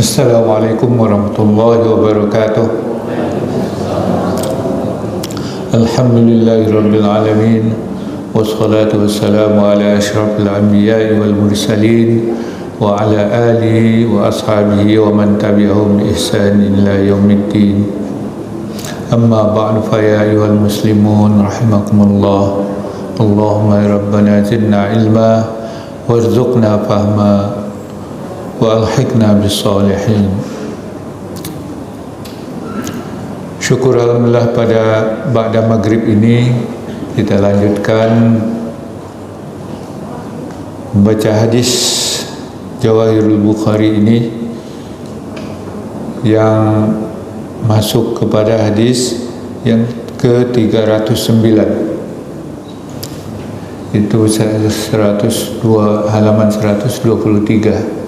Assalamualaikum warahmatullahi wabarakatuh. Alhamdulillahirabbil alamin wassalatu wassalamu ala asyrafil anbiya'i wal mursalin wa ala alihi wa ashabihi wa man tabi'ahum bi ihsanin ila yaumiddin. Amma ba'du, fa ya ayyuhal muslimun rahimakumullah. Allahumma ya rabbana zidna ilma warzuqna fahma wa alhiqna bis salihin. Syukur alhamdulillah, pada ba'da maghrib ini kita lanjutkan membaca hadis Jawahirul Bukhari ini yang masuk kepada hadis yang ke-309, itu 102 halaman 123.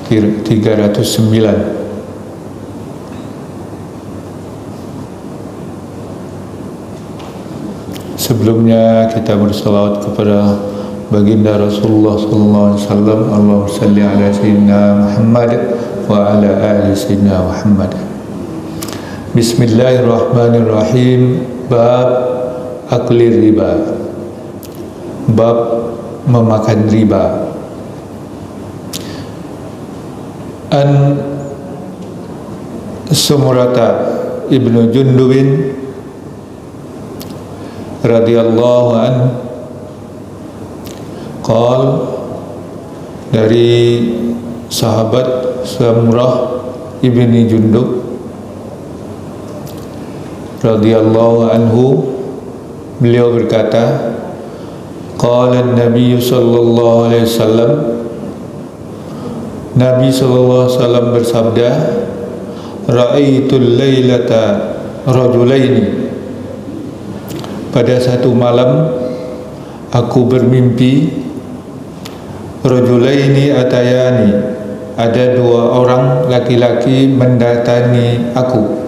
309. Sebelumnya kita bersalawat kepada baginda Rasulullah sallallahu alaihi wasallam. Allahumma shalli ala sayyidina Muhammad wa ala ali sayyidina Muhammad. Bismillahirrahmanirrahim. Bab akli riba. Bab memakan riba. An Sumurata ibnu Jundubin radhiyallahu an qal, dari sahabat Samurah ibni Jundub radhiyallahu anhu, beliau berkata, qala an-nabiy sallallahu alaihi wasallam, Nabi sallallahu alaihi wasallam bersabda, ra'aitul lailata rajulaini, pada satu malam aku bermimpi, rajulaini atayani, ada dua orang laki-laki mendatangi aku.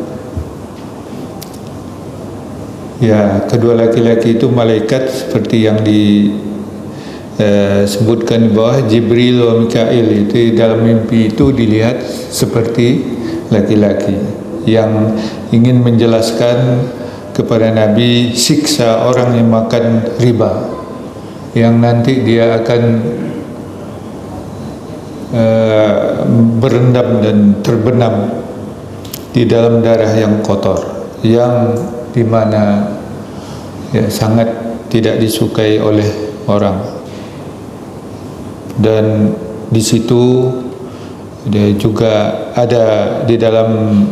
Ya, kedua laki-laki itu malaikat seperti yang disebutkan di bawah, Jibril wa Mikail. Itu dalam mimpi itu dilihat seperti laki-laki yang ingin menjelaskan kepada Nabi siksa orang yang makan riba, yang nanti dia akan berendam dan terbenam di dalam darah yang kotor, yang dimana ya, sangat tidak disukai oleh orang. Dan di situ dia juga ada di dalam,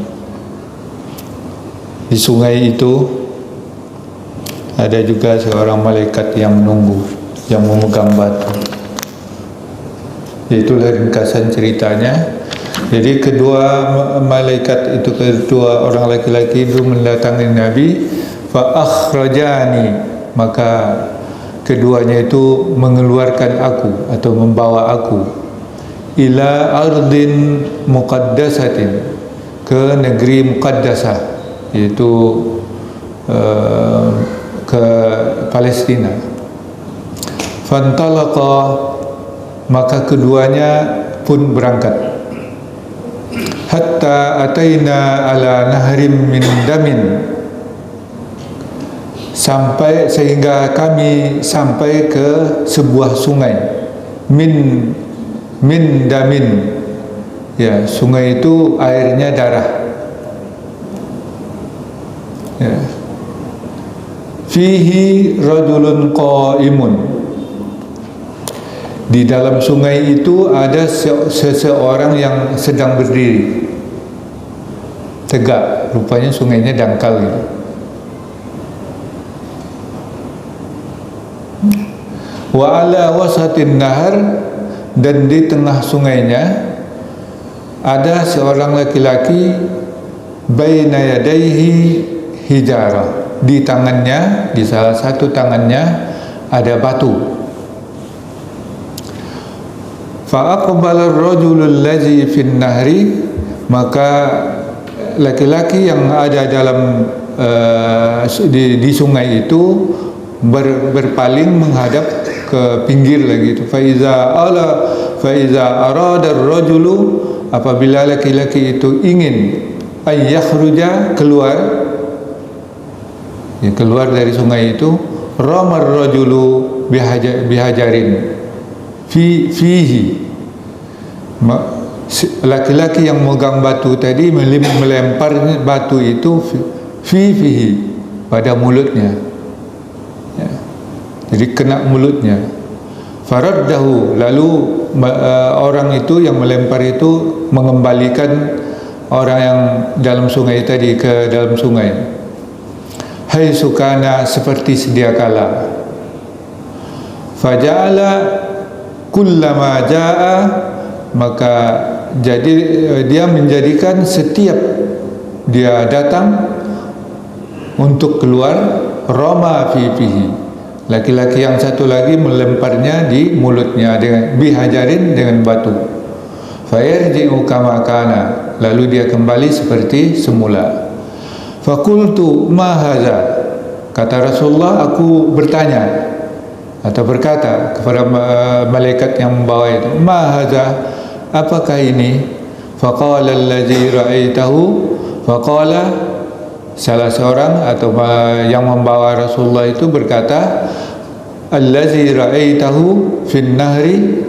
di sungai itu ada juga seorang malaikat yang menunggu, yang memegang batu. Itulah ringkasan ceritanya. Jadi kedua malaikat itu, kedua orang laki-laki itu mendatangi Nabi, fa akhrajani, maka keduanya itu mengeluarkan aku atau membawa aku ila ardin muqaddasatin, ke negeri muqaddasah, yaitu ke Palestina. Fantalaqa, maka keduanya pun berangkat. Hatta ataina ala nahrim min damin, sampai sehingga kami sampai ke sebuah sungai. Min damin, ya, sungai itu airnya darah. Ya. Fihi rajulun qaimun, di dalam sungai itu ada seseorang yang sedang berdiri tegak. Rupanya sungainya dangkal gitu. Wa ala wasatin nahar, dan di tengah sungainya ada seorang laki-laki, baina yadaihi hijarah, di tangannya, di salah satu tangannya ada batu. Fa aqbala ar-rajulul ladzi fin nahri, maka laki-laki yang ada dalam di sungai itu berpaling menghadap ke pinggir lagi itu. Fa fa iza arada ar-rajulu, apabila laki-laki itu ingin ay yakhruja, keluar, ya, keluar dari sungai itu, ramar rajulu bihajarin fihi, laki-laki yang megang batu tadi melempar batu itu fihi, pada mulutnya, ya. Jadi kena mulutnya. Faraddahu, lalu orang itu yang melempar itu mengembalikan orang yang dalam sungai tadi ke dalam sungai. Hai sukana, seperti sedia kala. Faja'ala kullama ja'a, maka jadi dia menjadikan setiap dia datang untuk keluar, rama fihi, laki-laki yang satu lagi melemparnya di mulutnya dengan bihajarin, dengan batu. Fayarji'u kama kana, lalu dia kembali seperti semula. Fakultu ma haza, kata Rasulullah, aku bertanya atau berkata kepada malaikat yang membawa itu, ma haza, apakah ini? Faqala allazi ra'aitahu, faqala, salah seorang atau yang membawa Rasulullah itu berkata, allazi ra'aitahu fin nahri,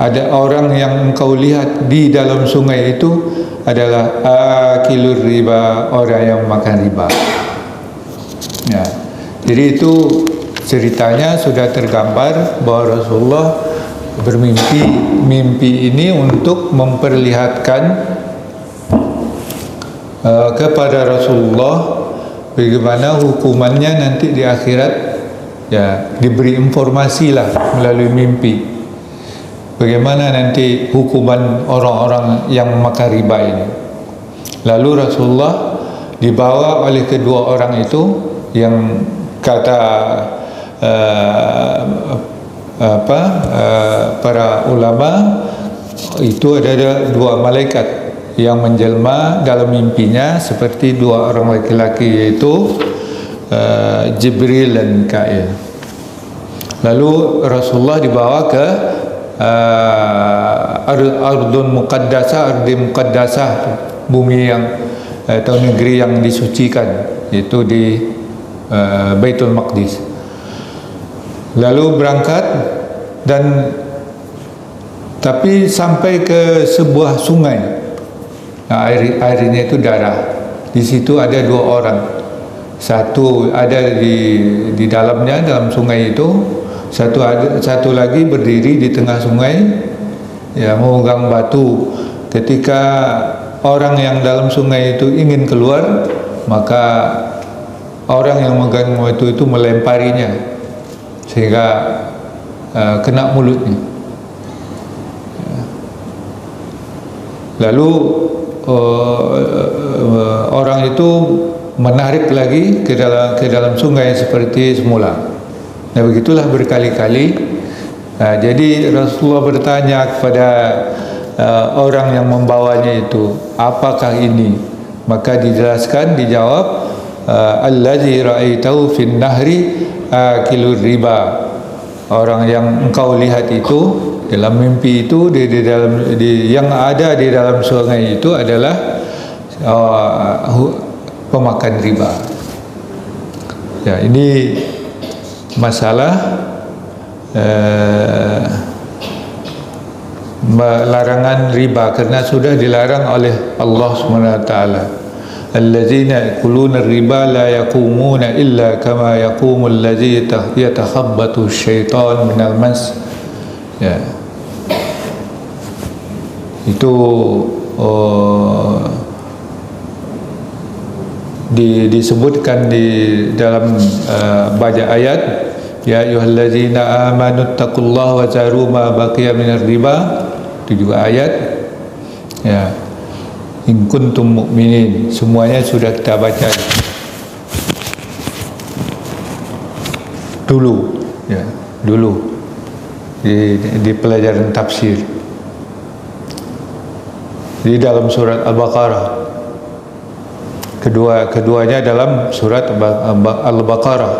ada orang yang engkau lihat di dalam sungai itu adalah akilur riba, orang yang makan riba. Ya. Jadi itu ceritanya sudah tergambar bahwa Rasulullah bermimpi. Mimpi ini untuk memperlihatkan kepada Rasulullah bagaimana hukumannya nanti di akhirat, ya, diberi informasi lah melalui mimpi bagaimana nanti hukuman orang-orang yang makan riba ini. Lalu Rasulullah dibawa oleh kedua orang itu yang kata para ulama itu ada dua malaikat yang menjelma dalam mimpinya seperti dua orang laki-laki, yaitu Jibril dan Mikail. Lalu Rasulullah dibawa ke ardun muqaddasah, ardi muqaddasah, bumi yang atau negeri yang disucikan, yaitu di Baitul Maqdis. Lalu berangkat tapi sampai ke sebuah sungai. Nah, airnya itu darah. Di situ ada dua orang. Satu ada di dalamnya, dalam sungai itu. Satu lagi berdiri di tengah sungai, ya, memegang batu. Ketika orang yang dalam sungai itu ingin keluar, maka orang yang memegang batu itu melemparinya sehingga kena mulutnya. Lalu orang itu menarik lagi ke dalam sungai seperti semula. Nah, begitulah berkali-kali. Nah, jadi Rasulullah bertanya kepada orang yang membawanya itu, apakah ini? Maka dijelaskan, dijawab, allazi ra'aitahu fin nahri akilur riba. Orang yang engkau lihat itu dalam mimpi itu yang ada di dalam sungai itu adalah pemakan riba. Ya, ini masalah larangan riba, karena sudah dilarang oleh Allah SWT. Allazina yakuluna riba la yaqumuna illa kama yaqumu allazi yatakhabbatu syaitan minal mas. Ya. Itu disebutkan di dalam banyak ayat, ya ayyuhallazina amanu taqullaha wa zaru ma baqiya minar riba. Itu juga ayat, ya, in kuntum mu'minin. Semuanya sudah kita baca dulu, ya, dulu di pelajaran tafsir di dalam surat Al-Baqarah. Keduanya dalam surat Al-Baqarah.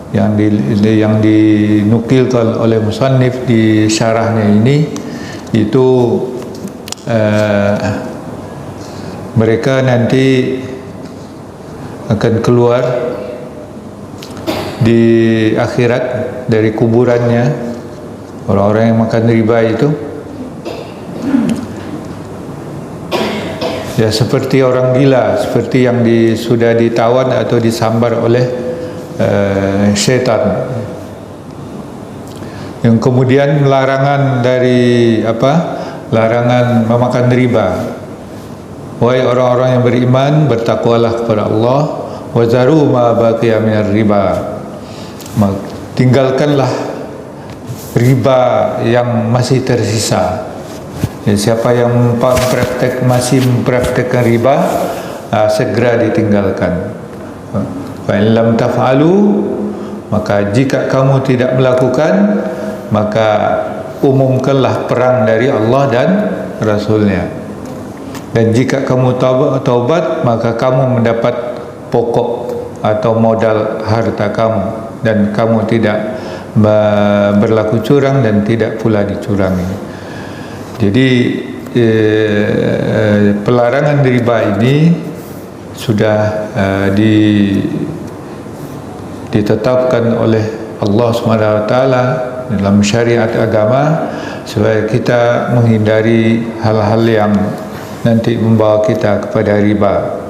yang dinukilkan oleh musannif di syarahnya ini, itu mereka nanti akan keluar di akhirat dari kuburannya, orang-orang yang makan riba itu ya seperti orang gila, seperti yang sudah ditawan atau disambar oleh syaitan. Yang kemudian larangan dari larangan memakan riba. Wahai orang-orang yang beriman, bertakwalah kepada Allah, wa zaru ma baqiya minar riba. Tinggalkanlah riba yang masih tersisa. Ya, siapa yang masih mempraktekkan riba, segera ditinggalkan. Fa in lam taf'alu, maka jika kamu tidak melakukan, maka umumkanlah perang dari Allah dan Rasulnya. Dan jika kamu taubat, maka kamu mendapat pokok atau modal harta kamu, dan kamu tidak berlaku curang dan tidak pula dicurangi. Jadi pelarangan riba ini sudah ditetapkan oleh Allah SWT dalam syariat agama, supaya kita menghindari hal-hal yang nanti membawa kita kepada riba.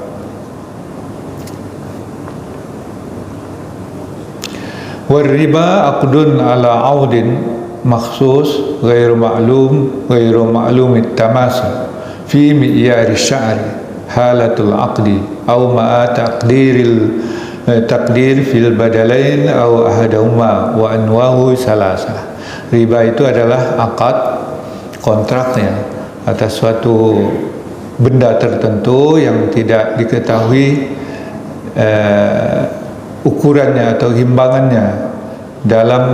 War-riba aqdun ala audin makhsus ghairu ma'lum at-tamasul fi mi'yar asy-sya'ri halatul aqdi aw ma'a taqdir fil badalain aw ahadahuma wa anwahu salasah. Riba itu adalah akad kontraknya atas suatu benda tertentu yang tidak diketahui ukurannya atau timbangannya dalam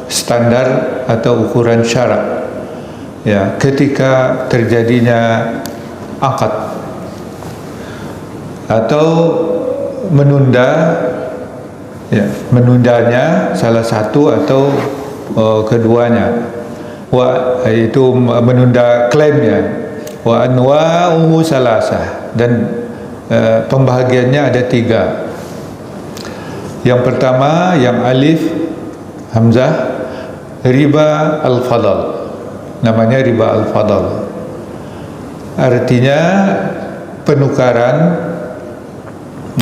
standar atau ukuran syarak. Ya, ketika terjadinya akad atau menundanya salah satu atau keduanya, yaitu menunda klaimnya. Wa anwa'uhu salasah, dan pembahagiannya ada 3. Yang pertama, yang alif hamzah, riba al-fadal. Namanya riba al-fadal. Artinya penukaran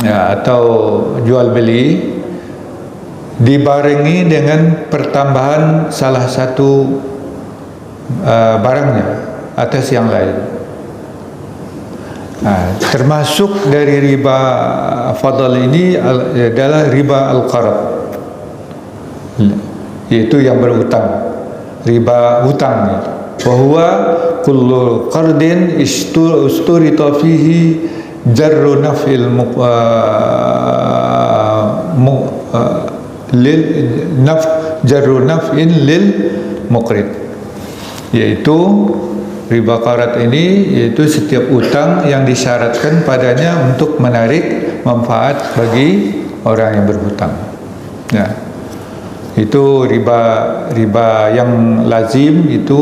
atau jual beli dibarengi dengan pertambahan salah satu barangnya atas yang lain. Termasuk dari riba fadal ini adalah riba al-qarad, yaitu yang berhutang, riba hutang. Wa huwa kullu qardin usturita fihi jarru naf'il jarru naf'in lil muqrid, yaitu riba qarat ini yaitu setiap utang yang disyaratkan padanya untuk menarik manfaat bagi orang yang berhutang. Ya. Itu riba yang lazim, itu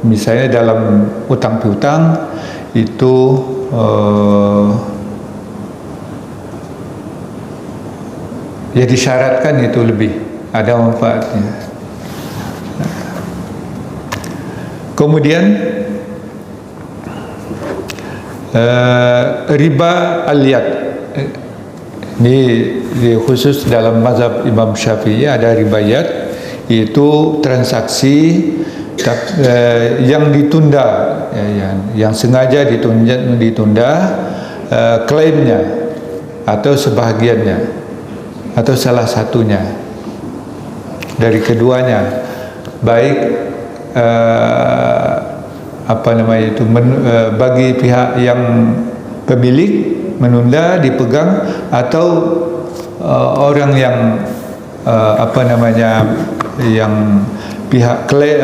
misalnya dalam utang piutang itu ya disyaratkan itu lebih ada manfaatnya. Kemudian riba al-yad, ini khusus dalam mazhab Imam Syafi'i ada riba yad, yaitu transaksi yang ditunda, yang sengaja ditunda klaimnya atau sebahagiannya atau salah satunya dari keduanya, baik bagi pihak yang pemilik menunda dipegang, atau orang yang yang pihak klaim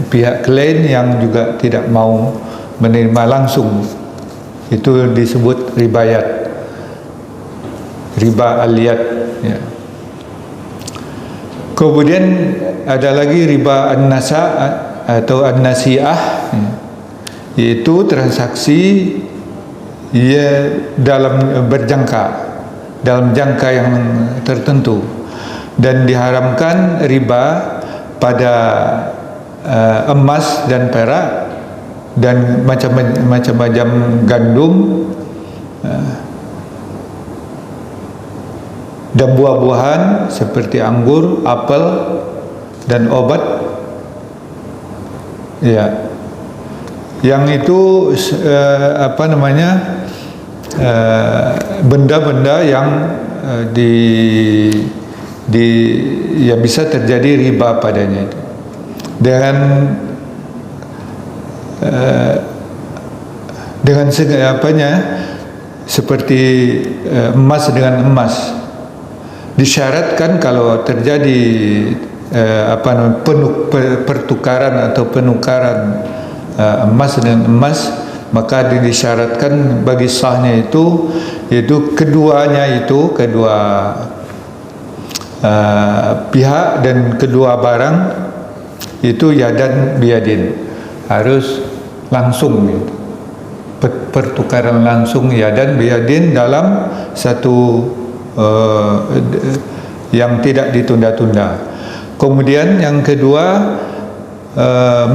pihak klaim yang juga tidak mau menerima langsung, itu disebut ribayat. riba al-yad, ya. Kemudian ada lagi riba an-nasa atau an-nasi'ah, ya, yaitu transaksi dalam berjangka, dalam jangka yang tertentu, dan diharamkan riba pada emas dan perak dan macam-macam gandum dan buah-buahan seperti anggur, apel dan obat, ya, yang itu benda-benda yang yang bisa terjadi riba padanya itu dengan seperti emas dengan emas. Disyaratkan kalau terjadi pertukaran atau penukaran emas dengan emas, maka disyaratkan bagi sahnya itu, yaitu kedua pihak dan kedua barang itu yadan biyadin, harus langsung, gitu. Pertukaran langsung yadan biyadin dalam satu yang tidak ditunda-tunda. Kemudian yang kedua,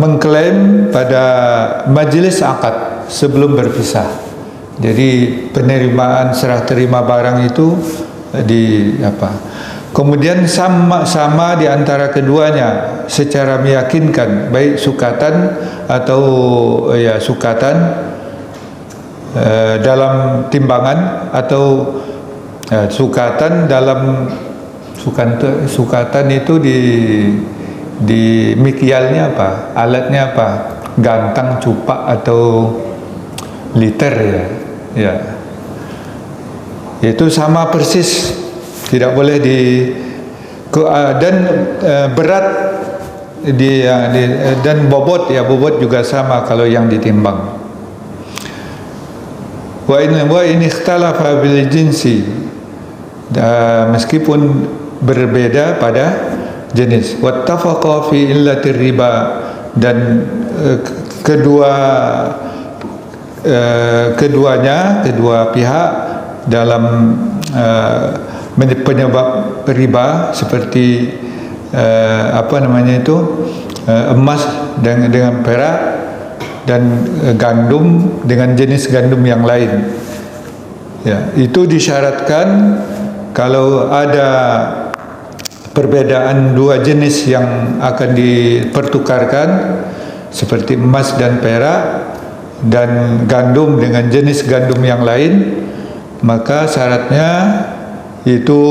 mengklaim pada majelis akad sebelum berpisah. Jadi penerimaan serah terima barang itu kemudian sama di antara keduanya secara meyakinkan, baik sukatan atau sukatan dalam timbangan atau sukatan dalam sukatan itu di mikyalnya alatnya gantang, cupak atau liter, ya. Itu sama persis, tidak boleh dan berat dan bobot juga sama kalau yang ditimbang. Wa in ikhtalafa bil jinsi, meskipun berbeda pada jenis. Wattafaqa fi illatir riba, dan kedua pihak dalam penyebab riba, seperti emas dengan perak dan gandum dengan jenis gandum yang lain, ya. Itu disyaratkan kalau ada perbedaan dua jenis yang akan dipertukarkan, seperti emas dan perak dan gandum dengan jenis gandum yang lain, maka syaratnya itu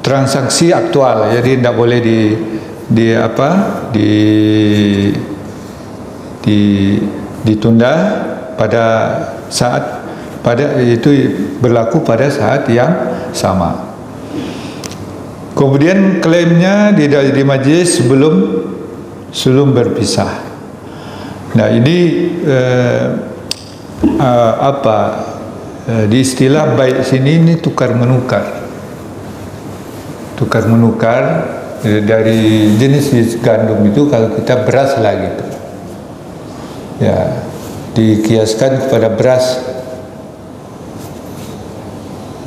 transaksi aktual, jadi tidak boleh ditunda itu berlaku pada saat yang sama. Kemudian klaimnya di majlis sebelum berpisah. Nah, ini di istilah baik sini ini tukar menukar dari jenis gandum itu. Kalau kita beras lagi, ya, dikiaskan kepada beras.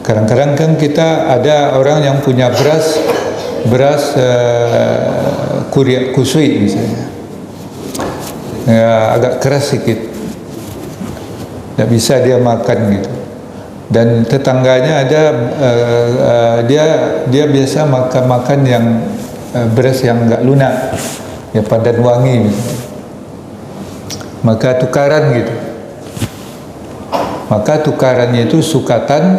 Kadang-kadang kan kita ada orang yang punya beras kuriak kusui misalnya, ya, agak keras sedikit, tidak bisa dia makan gitu. Dan tetangganya ada dia biasa makan yang beras yang enggak lunak, ya, pandan wangi misalnya. Maka tukaran gitu. Maka tukarannya itu sukatan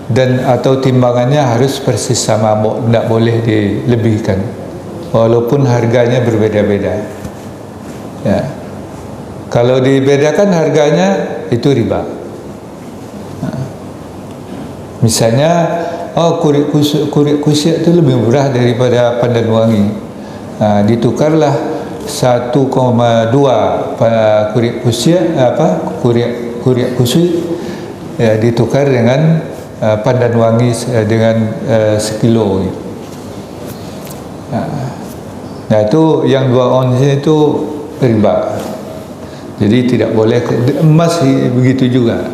dan atau timbangannya harus persis sama, tidak boleh dilebihkan walaupun harganya berbeda-beda, ya. Kalau dibedakan harganya itu riba. Misalnya, kurik kusyuk itu lebih murah daripada pandan wangi, ditukarlah 1,2 kurik kusyuk kurik kusyuk ya, ditukar dengan pandan wangi dengan sekilo gitu. Nah itu yang 2 ons itu riba. Jadi tidak boleh. Emas begitu juga.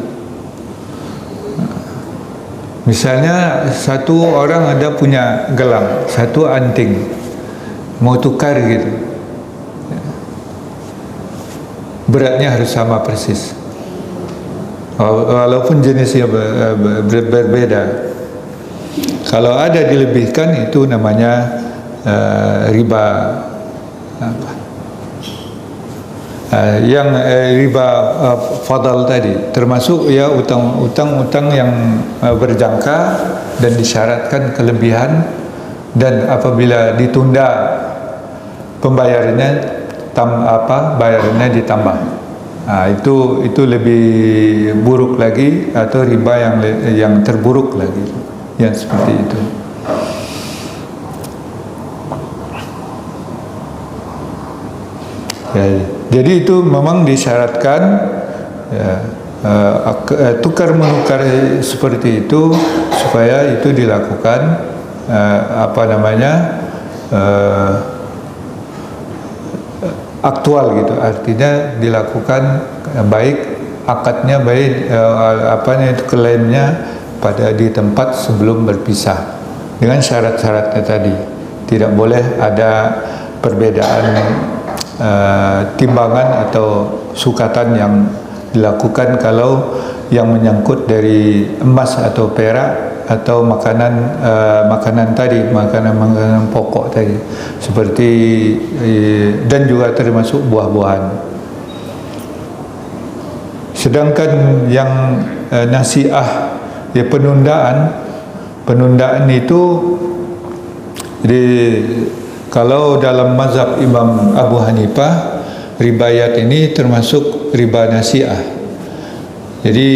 Misalnya satu orang ada punya gelang, satu anting, mau tukar gitu, beratnya harus sama persis, walaupun jenisnya berbeda. Kalau ada dilebihkan itu namanya riba apa? Yang riba fadal tadi termasuk ya utang yang berjangka dan disyaratkan kelebihan, dan apabila ditunda pembayarannya bayarannya ditambah. Itu lebih buruk lagi, atau riba yang terburuk lagi, yang seperti itu. Ya, jadi itu memang disyaratkan ya, tukar menukar seperti itu supaya itu dilakukan aktual gitu, artinya dilakukan baik akadnya, baik klaimnya pada di tempat sebelum berpisah dengan syarat-syaratnya tadi. Tidak boleh ada perbedaan timbangan atau sukatan yang dilakukan kalau yang menyangkut dari emas atau perak atau makanan tadi, makanan pokok tadi, seperti dan juga termasuk buah-buahan. Sedangkan yang nasiah, ya penundaan itu kalau dalam mazhab Imam Abu Hanifah, ribayat ini termasuk riba nasiah. Jadi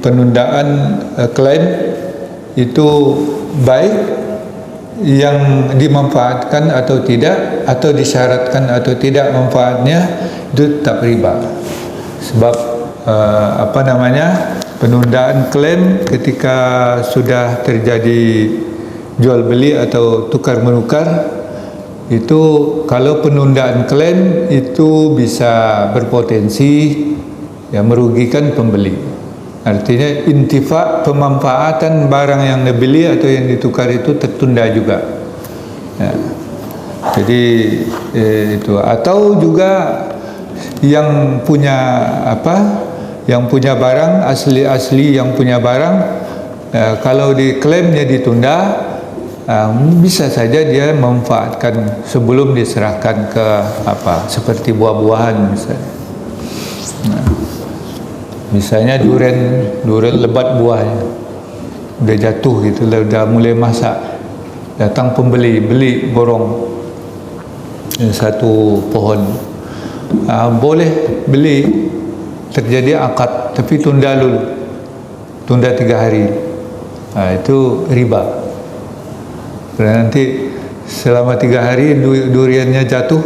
penundaan klaim itu baik yang dimanfaatkan atau tidak, atau disyaratkan atau tidak manfaatnya, itu tetap riba. Sebab penundaan klaim ketika sudah terjadi jual beli atau tukar menukar, itu kalau penundaan klaim itu bisa berpotensi ya merugikan pembeli. Artinya intifa, pemanfaatan barang yang dibeli atau yang ditukar itu tertunda juga. Ya. Jadi itu, atau juga yang punya yang punya barang asli yang punya barang, kalau diklaimnya ditunda, bisa saja dia memanfaatkan sebelum diserahkan ke seperti buah-buahan misalnya. Misalnya durian lebat buahnya udah jatuh gitu, udah mulai masak, datang pembeli, beli borong satu pohon, boleh beli, terjadi akad tapi tunda 3 hari, itu riba. Karena nanti selama 3 hari duriannya jatuh,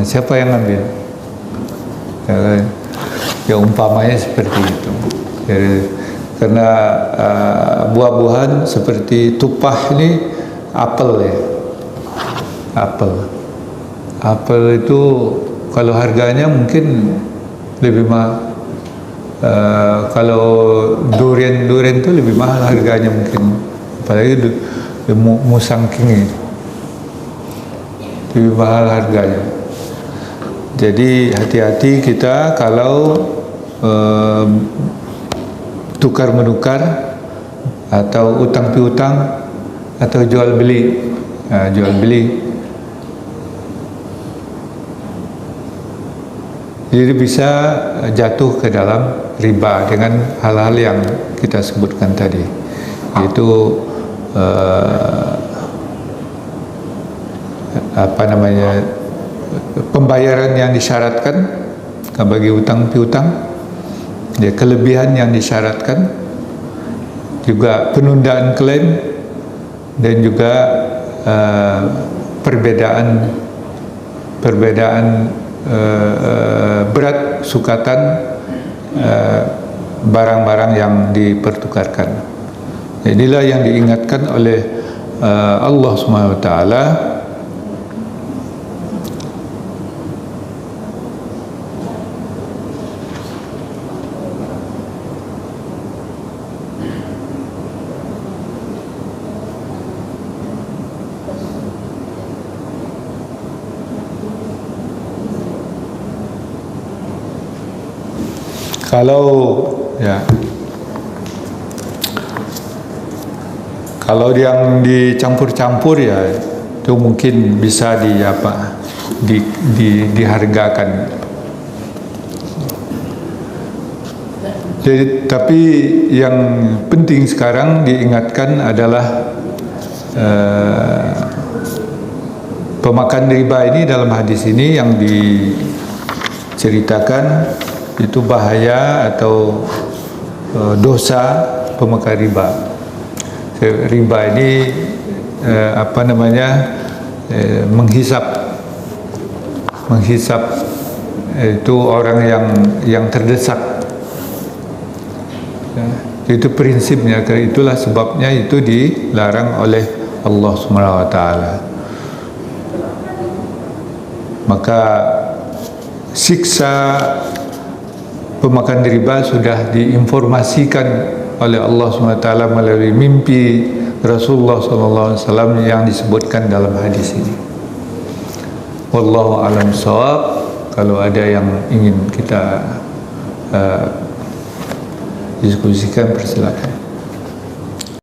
siapa yang ambil? Ya umpamanya seperti itu. Jadi, karena buah-buahan seperti tupah ini, apel ya, apel itu kalau harganya mungkin lebih mahal. Kalau durian itu lebih mahal harganya mungkin, apalagi musang king lebih mahal harganya. Jadi hati-hati kita kalau tukar menukar atau utang piutang atau jual beli. Jadi bisa jatuh ke dalam riba dengan hal-hal yang kita sebutkan tadi, yaitu pembayaran yang disyaratkan bagi utang piutang, ya, kelebihan yang disyaratkan, juga penundaan klaim, dan juga perbedaan berat sukatan barang-barang yang dipertukarkan. Inilah yang diingatkan oleh Allah Subhanahu wa taala. Kalau yang dicampur-campur ya itu mungkin bisa dihargakan. Jadi, tapi yang penting sekarang diingatkan adalah pemakan riba ini dalam hadis ini yang diceritakan itu bahaya atau dosa pemakan riba. Riba ini menghisap itu orang yang terdesak. Itu prinsipnya, itulah sebabnya itu dilarang oleh Allah Subhanahu wa taala. Maka siksa pemakan riba sudah diinformasikan oleh Allah SWT melalui mimpi Rasulullah SAW yang disebutkan dalam hadis ini. Wallahu a'lam bishawab. Kalau ada yang ingin kita diskusikan, persilakan.